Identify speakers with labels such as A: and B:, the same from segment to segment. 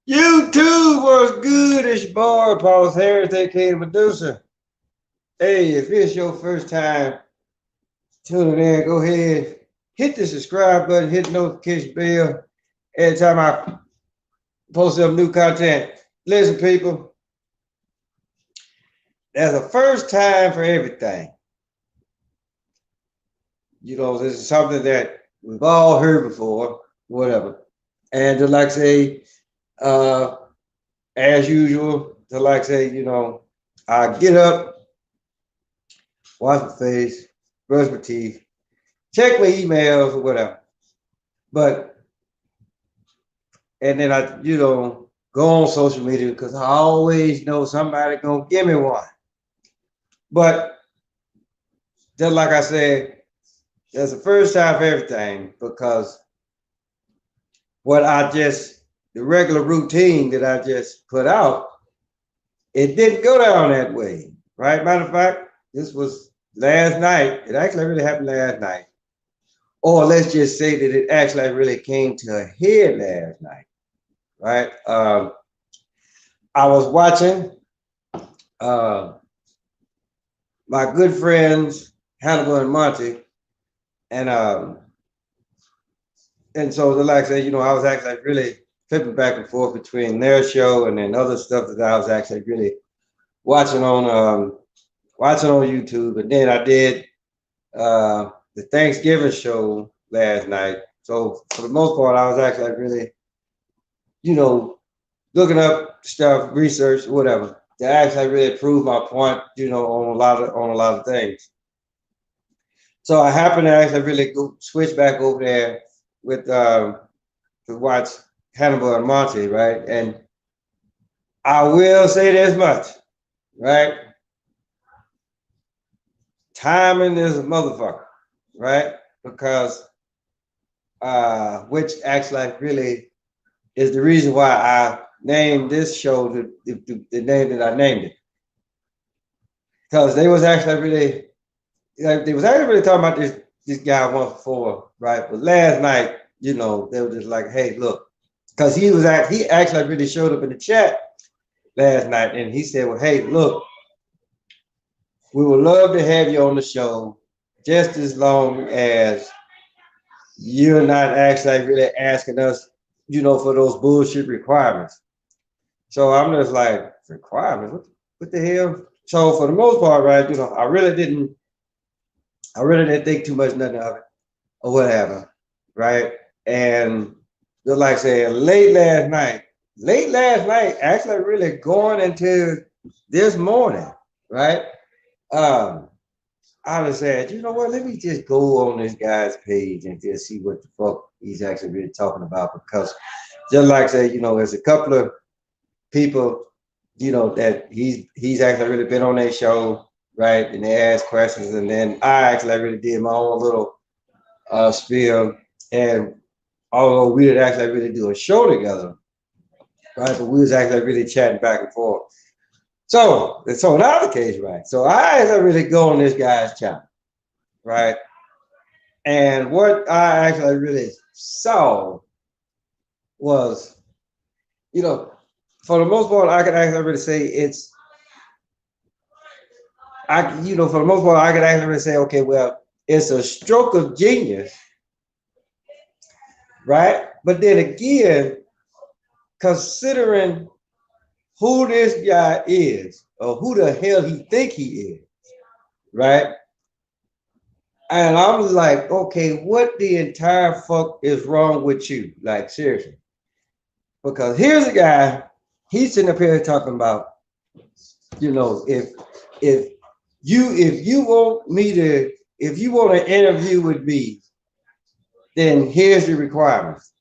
A: YouTube was good. It's your boy, Paul Harris, aka the producer. Hey, if it's your first time tuning in, go ahead, hit the subscribe button, hit the notification bell every time I post up new content. Listen, people, there's a first time for everything. This is something that we've all heard before, whatever. And to like say, uh, as usual, to like say, I get up, wash my face, brush my teeth, check my emails or whatever. But and then I, go on social media because I always know somebody gonna give me one. But just like I said, there's a first time for everything because the regular routine that I just put out, it didn't go down that way, right? Matter of fact, this was last night. It actually really happened last night. Or let's just say that it actually really came to a head last night, right? I was watching uh, my good friends Hannibal and Monty, and so like I said, I was actually really flipping back and forth between their show and then other stuff that I was actually really watching on YouTube, and then I did the Thanksgiving show last night. So for the most part, I was actually really, looking up stuff, research, whatever, to actually really prove my point, on a lot of things. So I happened to actually really go switch back over there with to watch Hannibal and Monty, right? And I will say this much, right? Timing is a motherfucker, right? Because which actually really is the reason why I named this show the name that I named it. Because they was actually really talking about this guy once before, right? But last night, they were just like, hey, look, because he actually really showed up in the chat last night, and he said, well, hey, look, we would love to have you on the show just as long as you're not actually really asking us, for those bullshit requirements. So I'm just like, requirements? What the hell? So for the most part, right, I really didn't think too much nothing of it or whatever, right? And just like saying late last night, actually really going into this morning, right? I was said, you know what, let me just go on this guy's page and just see what the fuck he's actually really talking about, because just like say, there's a couple of people, that he's actually really been on their show, right? And they ask questions, and then I actually really did my own little spiel. And although we didn't actually really do a show together, right? But we was actually really chatting back and forth. So in our case, right? So I actually really go on this guy's channel, right? And what I actually really saw was, for the most part, I could actually really say for the most part, I could actually really say, okay, well, it's a stroke of genius, right? But then again, considering who this guy is or who the hell he think he is, right? And I was like, okay, what the entire fuck is wrong with you? Like, seriously. Because here's a guy, he's sitting up here talking about, if you want an interview with me, then here's the requirements.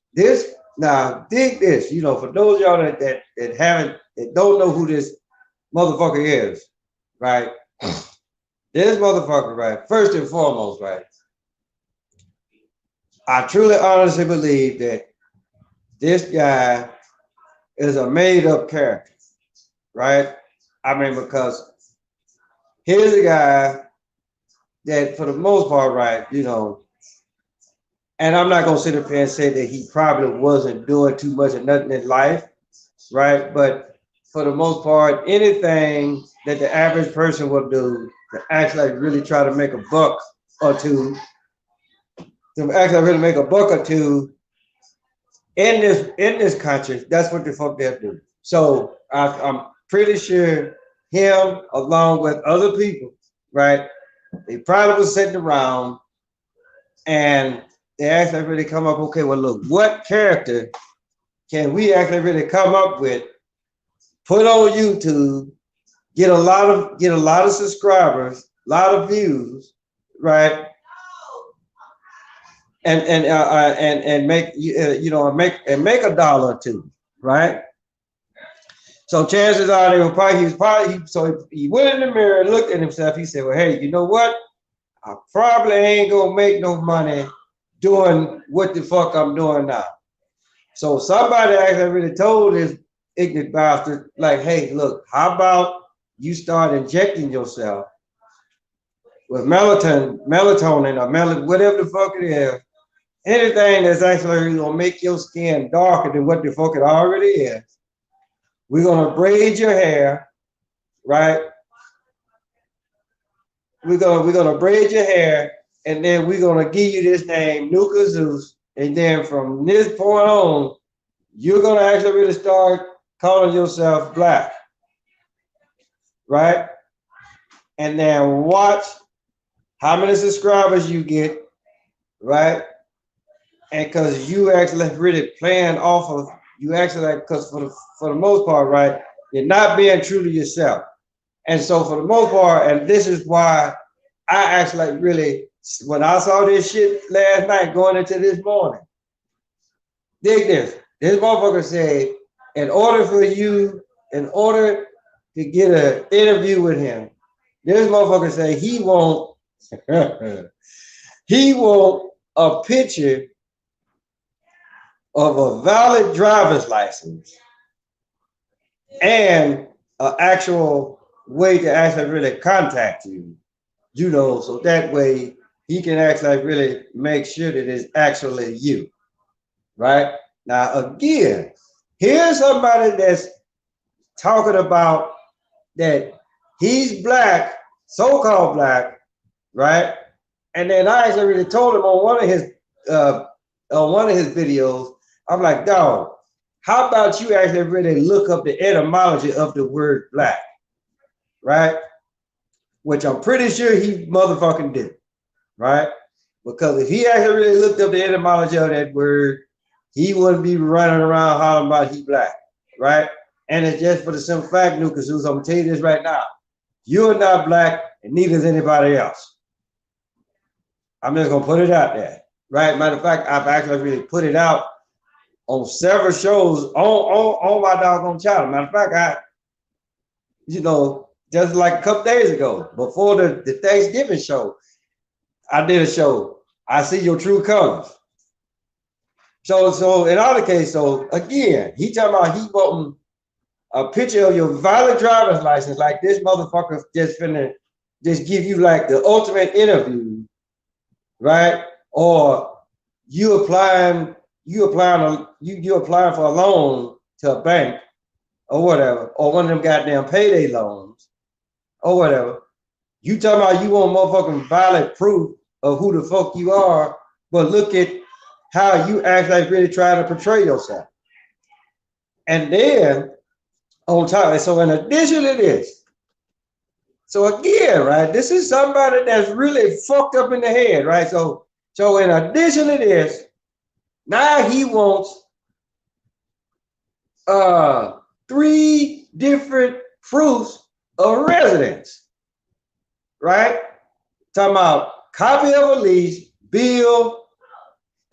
A: Now dig this, for those of y'all that don't know who this motherfucker is, right? This motherfucker, right? First and foremost, right? I truly honestly believe that this guy is a made-up character, right? I mean, because here's a guy that, for the most part, right, and I'm not gonna sit up here and say that he probably wasn't doing too much of nothing in life, right? But for the most part, anything that the average person will do to actually really try to make a buck or two, to actually really make a buck or two in this country, that's what the fuck they'll do. So I'm pretty sure him, along with other people, right? They probably was sitting around and they actually really come up, okay, well, look, what character can we actually really come up with, put on YouTube, get a lot of subscribers, a lot of views, right? And make make a dollar or two, right? So chances are so he went in the mirror and looked at himself. He said, well, hey, you know what? I probably ain't gonna make no money doing what the fuck I'm doing now. So somebody actually really told this ignorant bastard, like, hey, look, how about you start injecting yourself with melatonin or whatever the fuck it is, anything that's actually gonna make your skin darker than what the fuck it already is. We're gonna braid your hair, right? We're gonna braid your hair, and then we're gonna give you this name, Nuka Zeus. And then from this point on, you're gonna actually really start calling yourself black, right? And then watch how many subscribers you get, right? And because you actually really playing off of you actually like because for the most part, right, you're not being true to yourself. And so for the most part, and this is why I actually like really when I saw this shit last night going into this morning, dig this. This motherfucker said, in order to get an interview with him, this motherfucker said he want he want a picture of a valid driver's license and an actual way to actually really contact you, so that way he can actually really make sure that it's actually you, right? Now, again, here's somebody that's talking about that he's black, so-called black, right? And then I actually really told him on one of his videos, I'm like, dog, how about you actually really look up the etymology of the word black, right? Which I'm pretty sure he motherfucking did, right? Because if he actually really looked up the etymology of that word, he wouldn't be running around hollering about he black, right? And it's just for the simple fact, Nuka Zeus, I'm gonna tell you this right now. You're not black, and neither is anybody else. I'm just gonna put it out there, right? Matter of fact, I've actually really put it out on several shows on my doggone channel. Matter of fact, just like a couple days ago, before the Thanksgiving show, I did a show. I see your true colors. So in other case, so again, he talking about he wanting a picture of your valid driver's license, like this motherfucker just finna just give you like the ultimate interview, right? Or you applying for a loan to a bank or whatever, or one of them goddamn payday loans or whatever. You talking about you want motherfucking valid proof of who the fuck you are, but look at how you actually really try to portray yourself. And then on top, and so in addition to this, so again, right, this is somebody that's really fucked up in the head, right? So in addition to this, now he wants 3 different proofs of residence, right? Talking about copy of a lease, bill,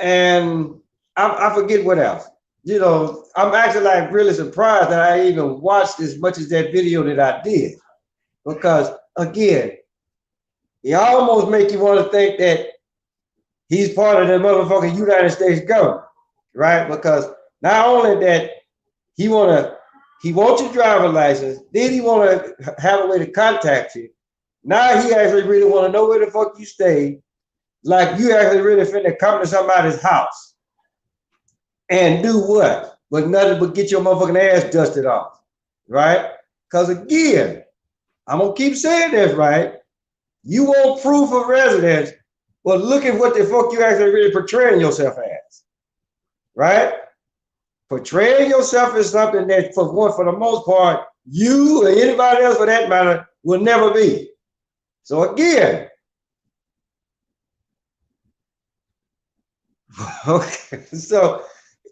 A: and I forget what else. I'm actually like really surprised that I even watched as much as that video that I did. Because again, he almost make you want to think that he's part of the motherfucking United States government, right? Because not only that he wants your driver's license, then he want to have a way to contact you. Now he actually really want to know where the fuck you stay, like you actually really finna come to somebody's house and do what? but nothing but get your motherfucking ass dusted off, right? Because again, I'm gonna keep saying this, right? You want proof of residence, but look at what the fuck you actually really portraying yourself as, right? Portraying yourself as something that, for the most part, you or anybody else for that matter will never be. So again, okay, so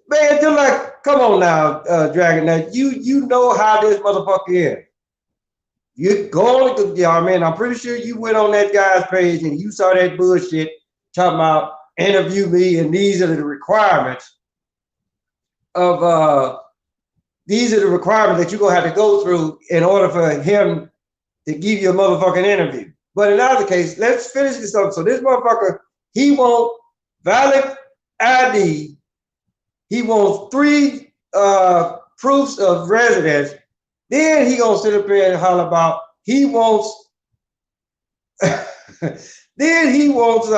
A: man, just like, come on now, Dragon, now you know how this motherfucker is. You go to, yeah, I mean, I'm pretty sure you went on that guy's page and you saw that bullshit talking about interview me and these are the requirements of these are the requirements that you're gonna have to go through in order for him to give you a motherfucking interview. But in either case, let's finish this up. So this motherfucker, he wants valid ID. He wants 3 proofs of residence. Then he gonna sit up here and holler about he wants. then he wants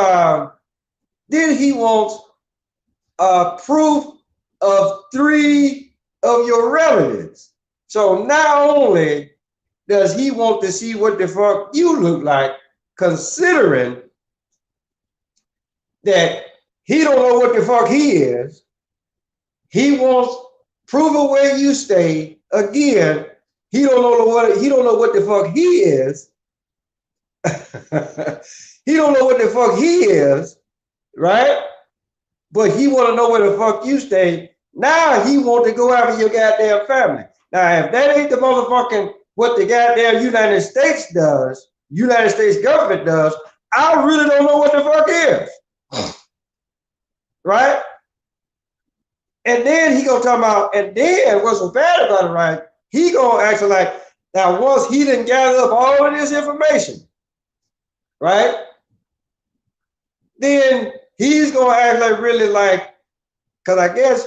A: proof of 3 of your relatives. So not only does he want to see what the fuck you look like, considering that he don't know what the fuck he is, he wants proof of where you stay. Again, he don't know what the fuck he is. He don't know what the fuck he is, right? But he want to know where the fuck you stay. Now he want to go after your goddamn family. Now, if that ain't the motherfucking what the goddamn United States does, United States government does, I really don't know what the fuck is. Right? And then he gonna talk about, and then what's so bad about it, right? He gonna act like, now once he didn't gather up all of this information, right? Then he's gonna act like really like, because I guess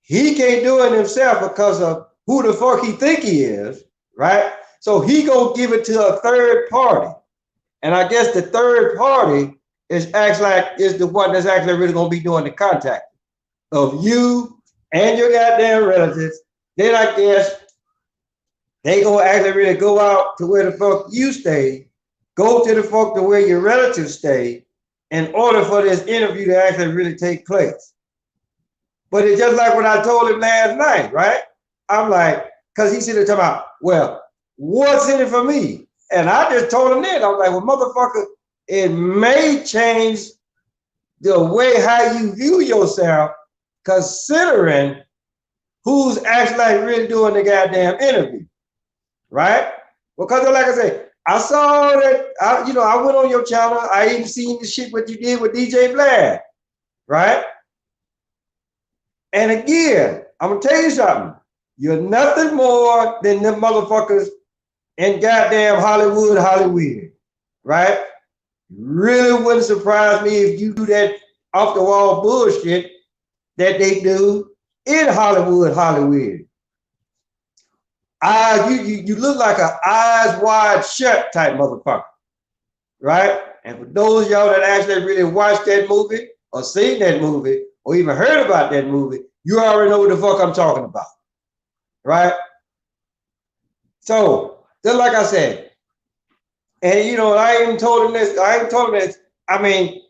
A: he can't do it himself because of who the fuck he think he is, right? So he gonna give it to a third party. And I guess the third party is the one that's actually really gonna be doing the contact of you and your goddamn relatives. Then I guess they gonna actually really go out to where the fuck you stay, go to the fuck to where your relatives stay, in order for this interview to actually really take place. But it's just like what I told him last night, right? I'm like, because he said talking about, well, what's in it for me? And I just told him that. I was like, well, motherfucker, it may change the way how you view yourself, considering who's actually really doing the goddamn interview, right? Because like I said, I saw that, I went on your channel. I even seen the shit what you did with DJ Vlad, right? And again, I'm gonna tell you something. You're nothing more than them motherfuckers in goddamn Hollywood, right? Really wouldn't surprise me if you do that off the wall bullshit that they do in Hollywood. You look like an eyes wide shut type motherfucker, right? And for those of y'all that actually really watched that movie or seen that movie or even heard about that movie, you already know what the fuck I'm talking about, right? So, just like I said, and I even told him this, I mean,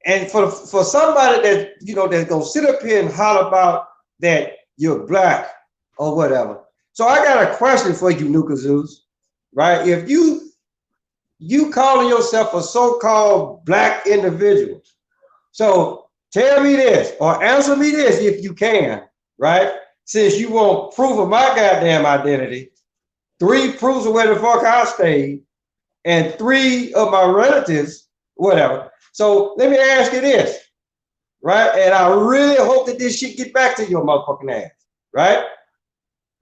A: and for somebody that, that's gonna sit up here and holler about that you're black or whatever. So I got a question for you, Nuka Zeus, right? If you calling yourself a so-called black individual, so tell me this or answer me this if you can, right? Since you want proof of my goddamn identity, 3 proofs of where the fuck I stayed, and 3 of my relatives, whatever. So let me ask you this, right? And I really hope that this shit get back to your motherfucking ass, right?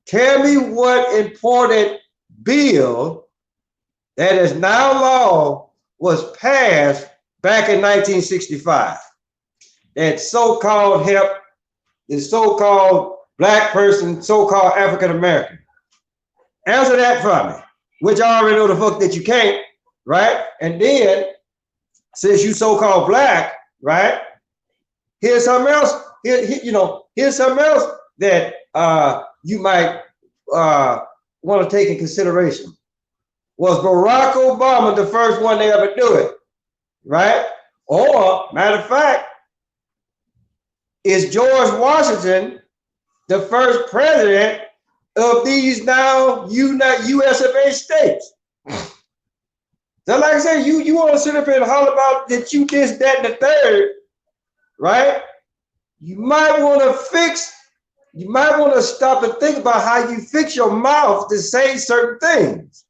A: Tell me what important bill that is now law was passed back in 1965 that so-called help the so-called black person, so-called African American. Answer that for me, which I already know the fuck that you can't, right? And then, since you so-called black, right? Here's something else. Here's something else that you might want to take in consideration. Was Barack Obama the first one to ever do it? Right? Or, matter of fact, is George Washington the first president of these now USMH states? So like I said, you want to sit up and holler about that you this, that, and the third, right? You might want to stop and think about how you fix your mouth to say certain things.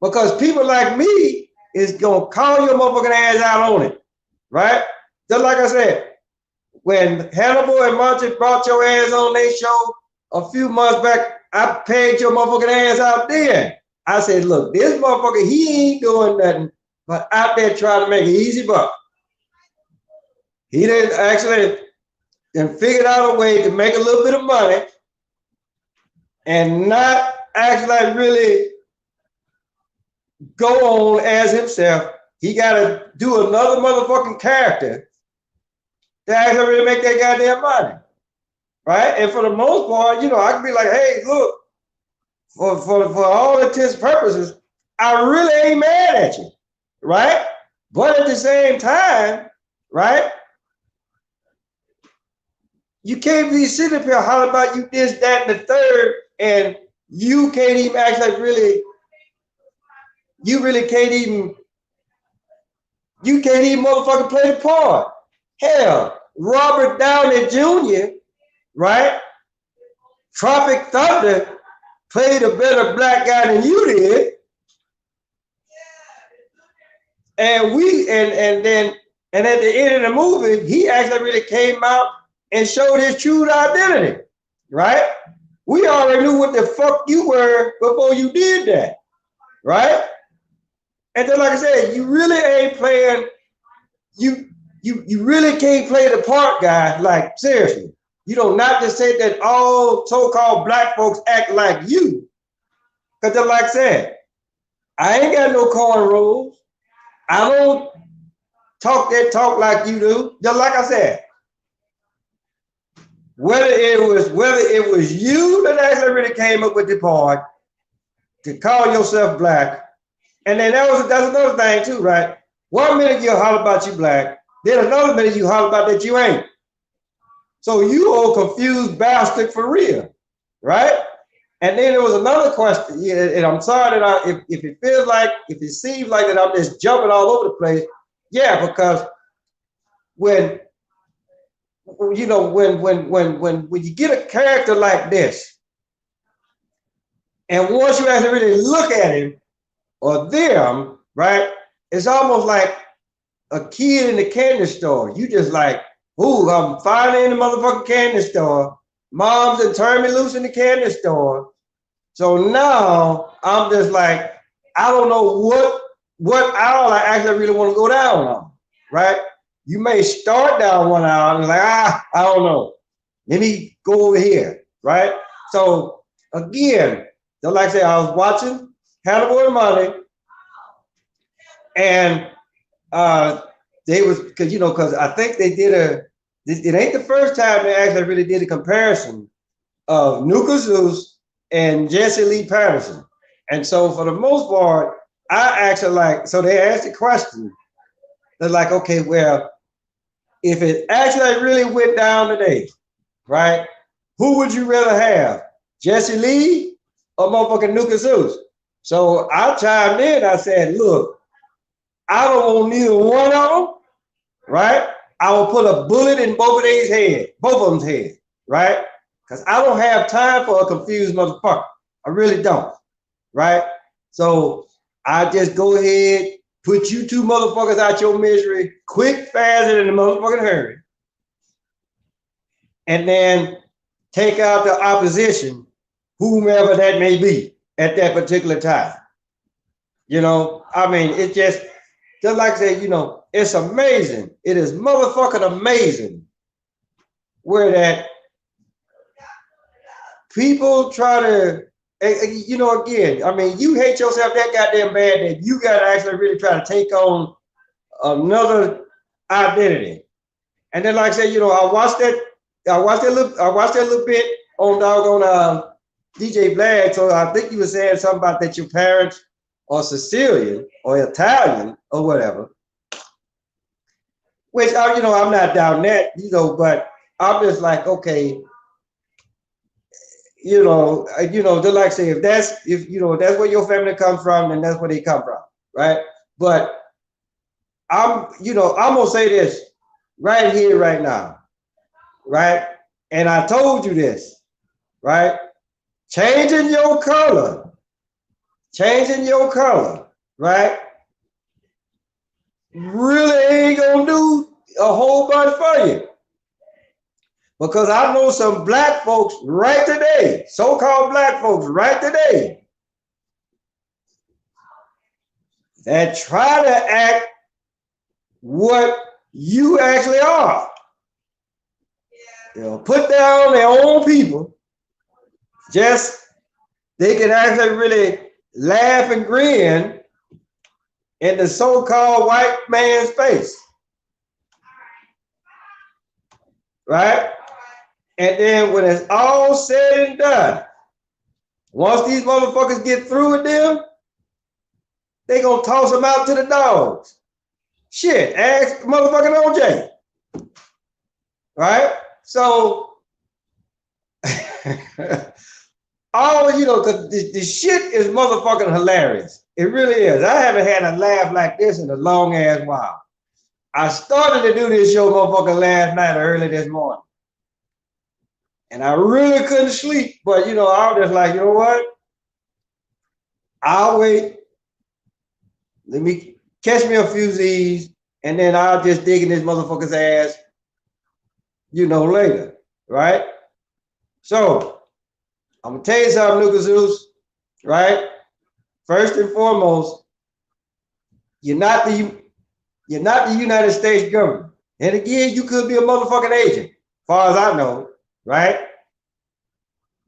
A: Because people like me is gonna call your motherfucking ass out on it, right? Just like I said, when Hannibal and Monty brought your ass on their show a few months back, I paid your motherfucking ass out then. I said, look, this motherfucker, he ain't doing nothing but out there trying to make an easy buck. He didn't actually then figured out a way to make a little bit of money and not actually really go on as himself. He got to do another motherfucking character to actually really make that goddamn money, right? And for the most part, you know, I can be like, hey, look, for all intents and purposes, I really ain't mad at you, right? But at the same time, right, you can't be sitting up here hollering about you this, that, and the third, and you can't even actually really, you can't even motherfucking play the part. Hell, Robert Downey Jr., right? Tropic Thunder played a better black guy than you did. And at the end of the movie, he actually really came out and showed his true identity, right? We already knew what the fuck you were before you did that, right? And then, like I said, you really ain't playing, you really can't play the part, guy. Like, seriously. You know, not to say that all so-called black folks act like you. Because like I said, I ain't got no cornrows. I don't talk that talk like you do. Just like I said, whether it was you that actually really came up with the part to call yourself black, and then that's another thing too, right? 1 minute you holler about you black, then another minute you holler about that you ain't. So you old confused bastard for real, right? And then there was another question, and I'm sorry that if it feels like, if it seems like that I'm just jumping all over the place, yeah, because when you know, when you get a character like this, and once you actually really look at him or them, right, it's almost like a kid in the candy store. You just like, ooh, I'm finally in the motherfucking candy store. Mom's done turned me loose in the candy store. So now I'm just like, I don't know what aisle I actually really want to go down on, right? You may start down one aisle and like, I don't know. Let me go over here, right? So again, just like I say, I was watching Hannibal and Monty, and they was, because I think they did it ain't the first time they actually really did a comparison of Nuka Zeus and Jesse Lee Patterson. And so for the most part, I actually like, so they asked the question, they're like, okay, well, if it actually really went down today, right, who would you rather have, Jesse Lee or motherfucking Nuka Zeus? So I chimed in, I said, look, I don't want neither one of them, right? I will put a bullet in both of them's head, right? Because I don't have time for a confused motherfucker. I really don't, right? So I just go ahead, put you two motherfuckers out your misery, quick, fast, and in a motherfucking hurry. And then take out the opposition, whomever that may be at that particular time. You know, I mean, it's just like I said, you know, it's amazing. It is motherfucking amazing where that people try to, you know, again, I mean, you hate yourself that goddamn bad that you got to actually really try to take on another identity. And then, like I said, you know, I watched that little bit on doggone DJ Black. So I think you were saying something about that your parents are Sicilian or Italian or whatever. Which I'm not down that, but I'm just like, okay, just like say if that's where your family comes from, then that's where they come from, right? But I'm gonna say this right here, right now, right? And I told you this, right? Changing your color, right? Really ain't gonna do a whole bunch for you. Because I know some black folks right today, so-called black folks right today, that try to act what you actually are. Put down their own people, just they can actually really laugh and grin in the so-called white man's face. Right? And then when it's all said and done, once these motherfuckers get through with them, they gonna toss them out to the dogs. Shit, ask motherfucking OJ. Right? So, because the shit is motherfucking hilarious. It really is. I haven't had a laugh like this in a long ass while. I started to do this show motherfucking last night or early this morning. And I really couldn't sleep, but I was just like, you know what? I'll wait. Let me catch me a few Z's, and then I'll just dig in this motherfucker's ass, later, right? So I'm gonna tell you something, Nuka Zeus, right? First and foremost, you're not the United States government. And again, you could be a motherfucking agent, as far as I know, right?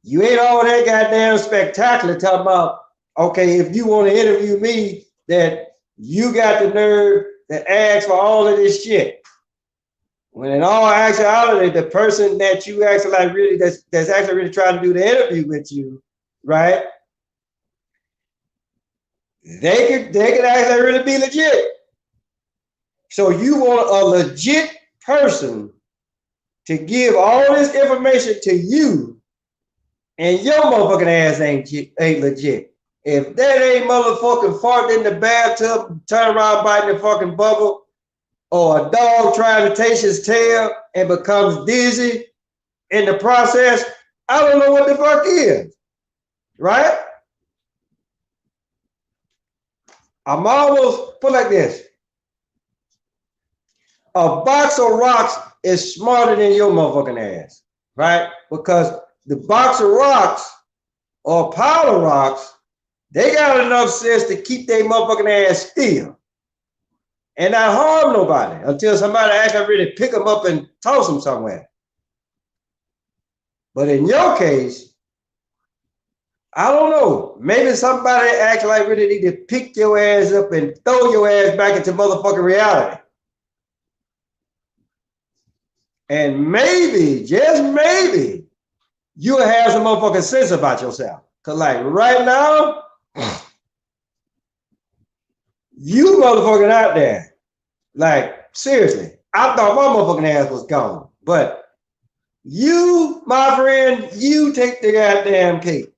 A: You ain't all that goddamn spectacular talking about, okay, if you want to interview me, that you got the nerve to ask for all of this shit. When in all actuality, the person that you actually like really that's actually really trying to do the interview with you, right? They could actually really be legit. So you want a legit person to give all this information to you, and your motherfucking ass ain't legit. If that ain't motherfucking fart in the bathtub, turn around biting the fucking bubble, or a dog trying to taste his tail and becomes dizzy in the process, I don't know what the fuck is, right? I'm almost put like this. A box of rocks is smarter than your motherfucking ass, right? Because the box of rocks or pile of rocks, they got enough sense to keep their motherfucking ass still and not harm nobody until somebody actually really pick them up and toss them somewhere. But in your case, I don't know. Maybe somebody actually like really need to pick your ass up and throw your ass back into motherfucking reality. And maybe, just maybe, you'll have some motherfucking sense about yourself. Cause like right now, you motherfucking out there. Like, seriously, I thought my motherfucking ass was gone. But you, my friend, you take the goddamn cake.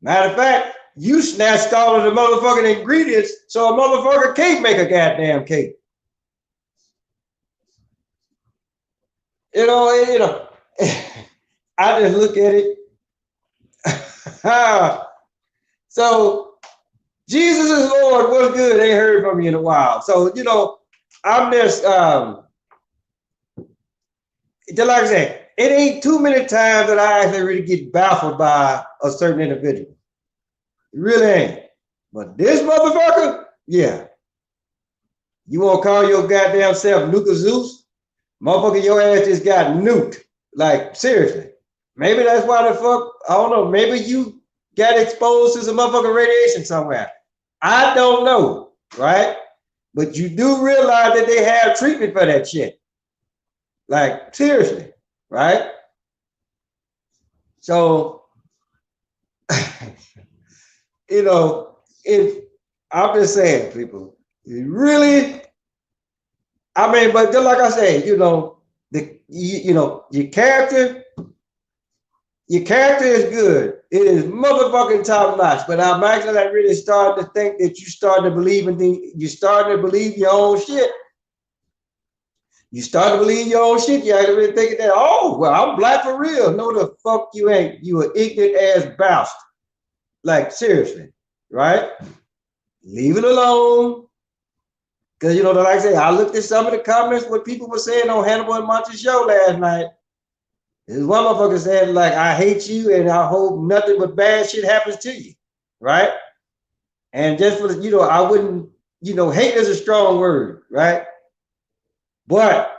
A: Matter of fact, you snatched all of the motherfucking ingredients so a motherfucker can't make a goddamn cake. I just look at it. So, Jesus is Lord, what's good? Ain't heard from you in a while. So, I'm just, like I said, it ain't too many times that I actually really get baffled by a certain individual. It really ain't. But this motherfucker, yeah. You want to call your goddamn self Nuka Zeus? Motherfucker, your ass just got nuked. Like, seriously. Maybe that's why the fuck, I don't know, maybe you got exposed to some motherfucking radiation somewhere. I don't know, right? But you do realize that they have treatment for that shit. Like, seriously, right? So, you know, if I'm just saying, people, you really, I mean, but just like I said, you know, you know, your character is good. It is motherfucking top notch. But I'm actually like really starting to think that you starting to believe in things. You starting to believe your own shit. You start to believe your own shit. You actually thinking that, oh, well, I'm black for real. No, the fuck you ain't. You an ignorant ass bastard. Like, seriously, right? Leave it alone. Because, you know, like I say, I looked at some of the comments, what people were saying on Hannibal and Monty's show last night. This one motherfucker said, like, I hate you and I hope nothing but bad shit happens to you, right? And just for the, you know, I wouldn't, you know, hate is a strong word, right? But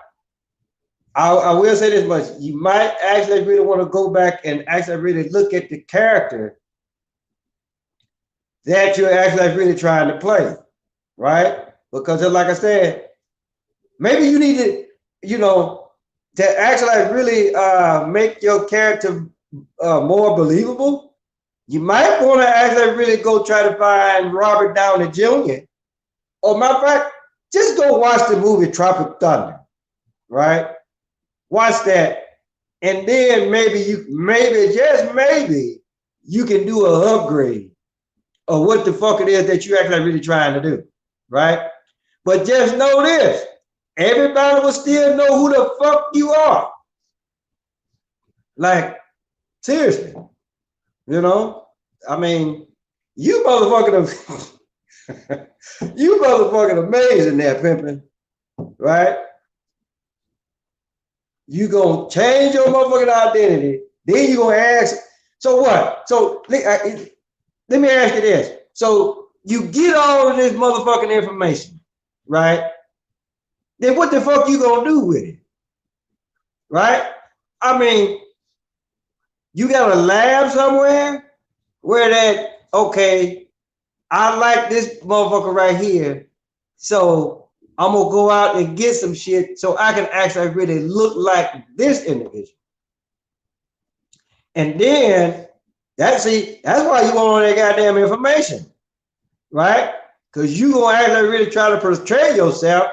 A: I will say this much. You might actually really want to go back and actually really look at the character that you're actually really trying to play, right? Because just like I said, maybe you need to, you know, to actually really make your character more believable. You might want to actually really go try to find Robert Downey Jr. Or matter of fact, just go watch the movie Tropic Thunder, right? Watch that, and then maybe just maybe, you can do an upgrade of what the fuck it is that you actually really trying to do, right? But just know this, everybody will still know who the fuck you are. Like, seriously, you know? I mean, you motherfucking, you motherfucking amazing there, pimping, right? You gonna change your motherfucking identity. Then you gonna ask, so what? So let me ask you this. So you get all of this motherfucking information, right? Then what the fuck you gonna do with it? Right? I mean, you got a lab somewhere where that, okay, I like this motherfucker right here. So I'm gonna go out and get some shit so I can actually really look like this individual. And then that's why you want all that goddamn information, right? Because you gonna actually really try to portray yourself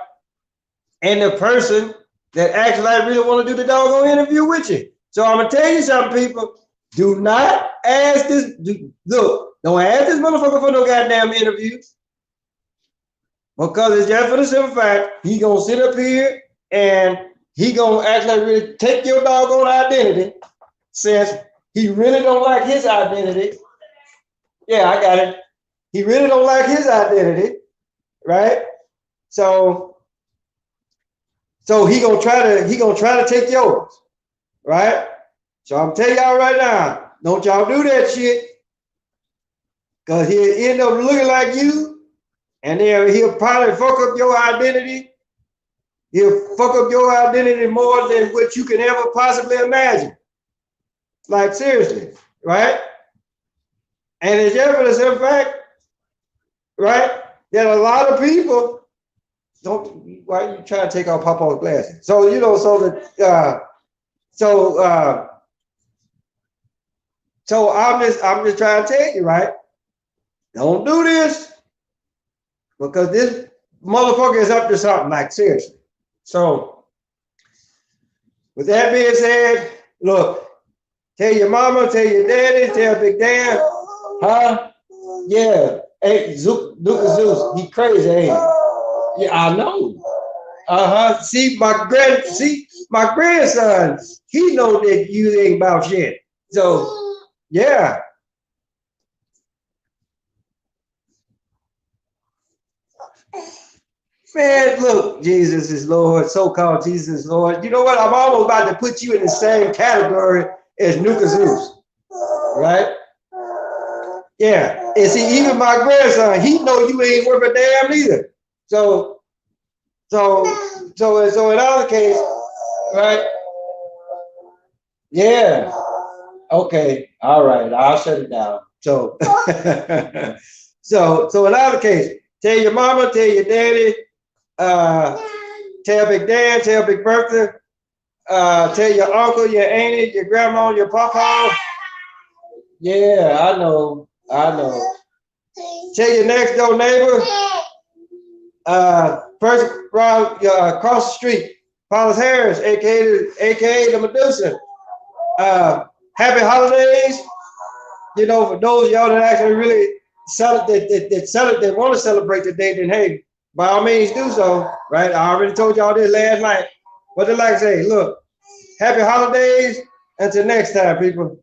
A: and the person that actually really want to do the doggone interview with you. So I'm gonna tell you something, people. Do not ask this. Look, don't ask this motherfucker for no goddamn interviews. Because it's just for the simple fact, he gonna sit up here and he gonna actually really take your doggone identity, since he really don't like his identity. Yeah, I got it. He really don't like his identity, right? So he gonna try to take yours, right? So I'm telling y'all right now, don't y'all do that shit, because he'll end up looking like you. And then he'll probably fuck up your identity. He'll fuck up your identity more than what you can ever possibly imagine. Like, seriously, right? And it's just for the simple fact, right, that a lot of people don't. Why are you trying to take off Papa's glasses? So, you know, so I'm just trying to tell you, right? Don't do this. Because this motherfucker is up to something, like, seriously. So, with that being said, look, tell your mama, tell your daddy, tell Big Dan, huh? Yeah, hey, Nuka Zeus, he crazy, ain't he? Yeah, I know. See, my grandson, he know that you ain't about shit. So, yeah. Man, look, Jesus is Lord, so-called Jesus is Lord. You know what? I'm almost about to put you in the same category as Nuka Zeus, right? Yeah, and see, even my grandson, he know you ain't worth a damn either. So in our case, right? Yeah. Okay. All right. I'll shut it down. So, so in our case, tell your mama, tell your daddy. Tell Big Dan, tell Big Bertha, tell your uncle, your auntie, your grandma, your papa, Yeah, I know. I know. Tell your next door neighbor, first round across the street, Paulus Harris, aka the Medusa. Happy holidays. You know, for those of y'all that actually really that want to celebrate the day, then hey, by all means do so. Right? I already told y'all this last night. What they like to say, look, happy holidays. Until next time, people.